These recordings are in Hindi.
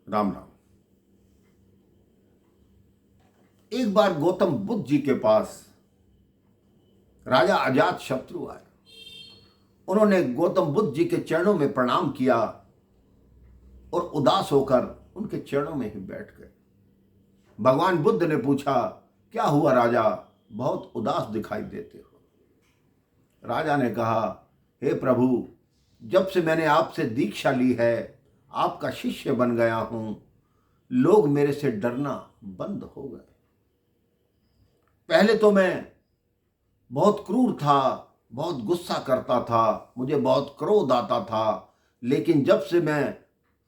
राम राम। एक बार गौतम बुद्ध जी के पास राजा अजात शत्रु आए। उन्होंने गौतम बुद्ध जी के चरणों में प्रणाम किया और उदास होकर उनके चरणों में ही बैठ गए। भगवान बुद्ध ने पूछा, क्या हुआ राजा, बहुत उदास दिखाई देते हो। राजा ने कहा, हे प्रभु, जब से मैंने आपसे दीक्षा ली है, आपका शिष्य बन गया हूं, लोग मेरे से डरना बंद हो गए। पहले तो मैं बहुत क्रूर था, बहुत गुस्सा करता था, मुझे बहुत क्रोध आता था, लेकिन जब से मैं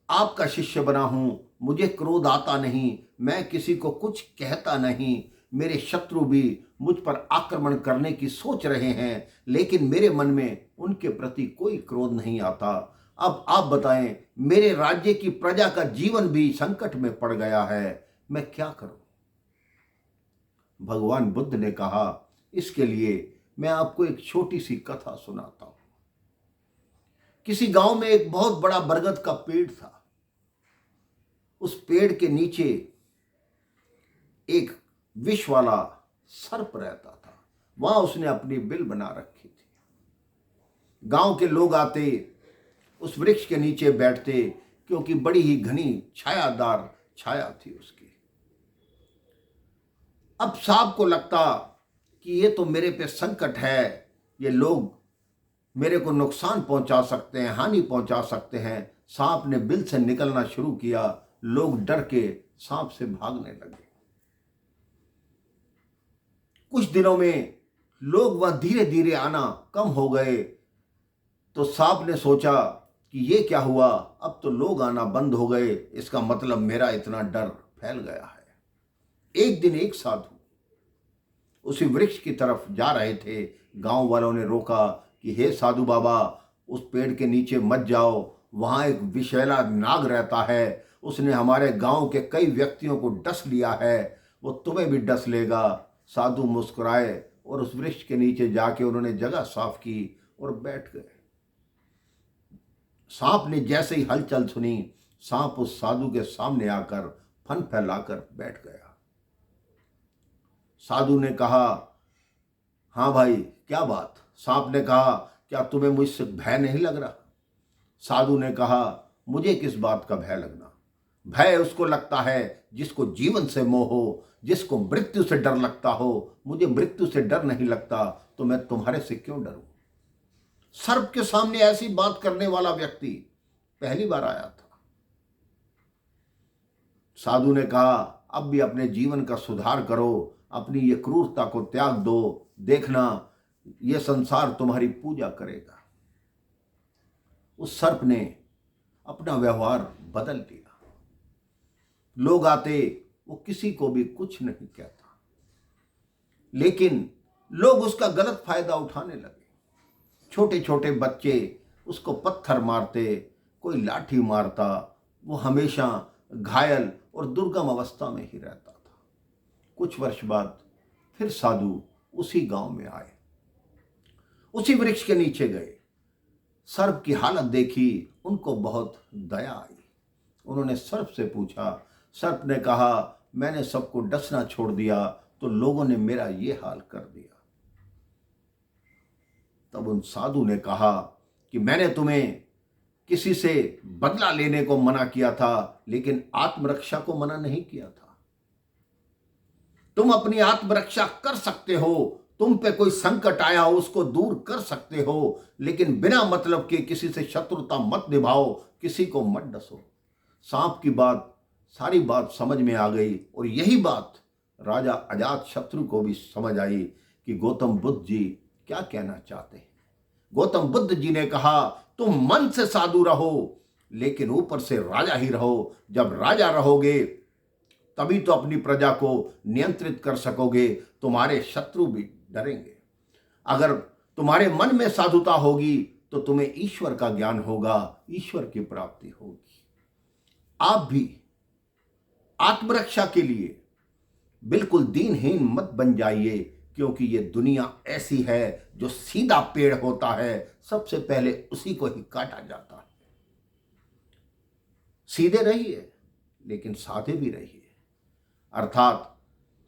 आपका शिष्य बना हूं, मुझे क्रोध आता नहीं, मैं किसी को कुछ कहता नहीं। मेरे शत्रु भी मुझ पर आक्रमण करने की सोच रहे हैं, लेकिन मेरे मन में उनके प्रति कोई क्रोध नहीं आता। अब आप बताएं, मेरे राज्य की प्रजा का जीवन भी संकट में पड़ गया है, मैं क्या करूं। भगवान बुद्ध ने कहा, इसके लिए मैं आपको एक छोटी सी कथा सुनाता हूं। किसी गांव में एक बहुत बड़ा बरगद का पेड़ था। उस पेड़ के नीचे एक विष वाला सर्प रहता था। वहां उसने अपनी बिल बना रखी थी। गांव के लोग आते, उस वृक्ष के नीचे बैठते, क्योंकि बड़ी ही घनी छायादार छाया थी उसकी। अब सांप को लगता कि ये तो मेरे पे संकट है, ये लोग मेरे को नुकसान पहुंचा सकते हैं, हानि पहुंचा सकते हैं। सांप ने बिल से निकलना शुरू किया। लोग डर के सांप से भागने लगे। कुछ दिनों में लोग वह धीरे धीरे आना कम हो गए। तो सांप ने सोचा कि ये क्या हुआ, अब तो लोग आना बंद हो गए, इसका मतलब मेरा इतना डर फैल गया है। एक दिन एक साधु उसी वृक्ष की तरफ जा रहे थे। गांव वालों ने रोका कि हे साधु बाबा, उस पेड़ के नीचे मत जाओ, वहां एक विषैला नाग रहता है, उसने हमारे गांव के कई व्यक्तियों को डस लिया है, वो तुम्हें भी डस लेगा। साधु मुस्कुराए और उस वृक्ष के नीचे जाके उन्होंने जगह साफ की और बैठ गए। सांप ने जैसे ही हलचल सुनी, सांप उस साधु के सामने आकर फन फैलाकर बैठ गया। साधु ने कहा, हाँ भाई, क्या बात। सांप ने कहा, क्या तुम्हें मुझसे भय नहीं लग रहा। साधु ने कहा, मुझे किस बात का भय लगना। भय उसको लगता है जिसको जीवन से मोह हो, जिसको मृत्यु से डर लगता हो। मुझे मृत्यु से डर नहीं लगता, तो मैं तुम्हारे से क्यों डरूं। सर्प के सामने ऐसी बात करने वाला व्यक्ति पहली बार आया था। साधु ने कहा, अब भी अपने जीवन का सुधार करो, अपनी ये क्रूरता को त्याग दो, देखना ये संसार तुम्हारी पूजा करेगा। उस सर्प ने अपना व्यवहार बदल दिया। लोग आते, वो किसी को भी कुछ नहीं कहता, लेकिन लोग उसका गलत फायदा उठाने लगे। छोटे छोटे बच्चे उसको पत्थर मारते, कोई लाठी मारता। वो हमेशा घायल और दुर्गम अवस्था में ही रहता था। कुछ वर्ष बाद फिर साधु उसी गांव में आए, उसी वृक्ष के नीचे गए। सर्प की हालत देखी, उनको बहुत दया आई। उन्होंने सर्प से पूछा। सर्प ने कहा, मैंने सबको डसना छोड़ दिया, तो लोगों ने मेरा ये हाल कर दिया। तब उन साधु ने कहा कि मैंने तुम्हें किसी से बदला लेने को मना किया था, लेकिन आत्मरक्षा को मना नहीं किया था। तुम अपनी आत्मरक्षा कर सकते हो, तुम पे कोई संकट आया हो उसको दूर कर सकते हो, लेकिन बिना मतलब के किसी से शत्रुता मत निभाओ, किसी को मत डसो। सांप की बात, सारी बात समझ में आ गई, और यही बात राजा अजात शत्रु को भी समझ आई कि गौतम बुद्ध जी क्या कहना चाहते हैं। गौतम बुद्ध जी ने कहा, तुम मन से साधु रहो, लेकिन ऊपर से राजा ही रहो। जब राजा रहोगे तभी तो अपनी प्रजा को नियंत्रित कर सकोगे, तुम्हारे शत्रु भी डरेंगे। अगर तुम्हारे मन में साधुता होगी तो तुम्हें ईश्वर का ज्ञान होगा, ईश्वर की प्राप्ति होगी। आप भी आत्मरक्षा के लिए बिल्कुल दीनहीन मत बन जाइए, क्योंकि ये दुनिया ऐसी है, जो सीधा पेड़ होता है सबसे पहले उसी को ही काटा जाता है। सीधे रहिए, लेकिन साधे भी रहिए, अर्थात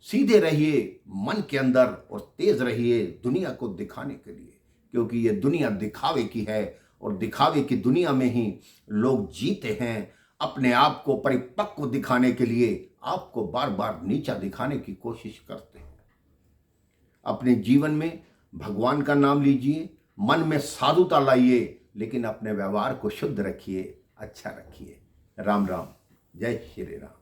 सीधे रहिए मन के अंदर और तेज रहिए दुनिया को दिखाने के लिए, क्योंकि ये दुनिया दिखावे की है और दिखावे की दुनिया में ही लोग जीते हैं। अपने आप को परिपक्व दिखाने के लिए आपको बार बार नीचा दिखाने की कोशिश करते हैं। अपने जीवन में भगवान का नाम लीजिए, मन में साधुता लाइए, लेकिन अपने व्यवहार को शुद्ध रखिए, अच्छा रखिए। राम राम, जय श्री राम।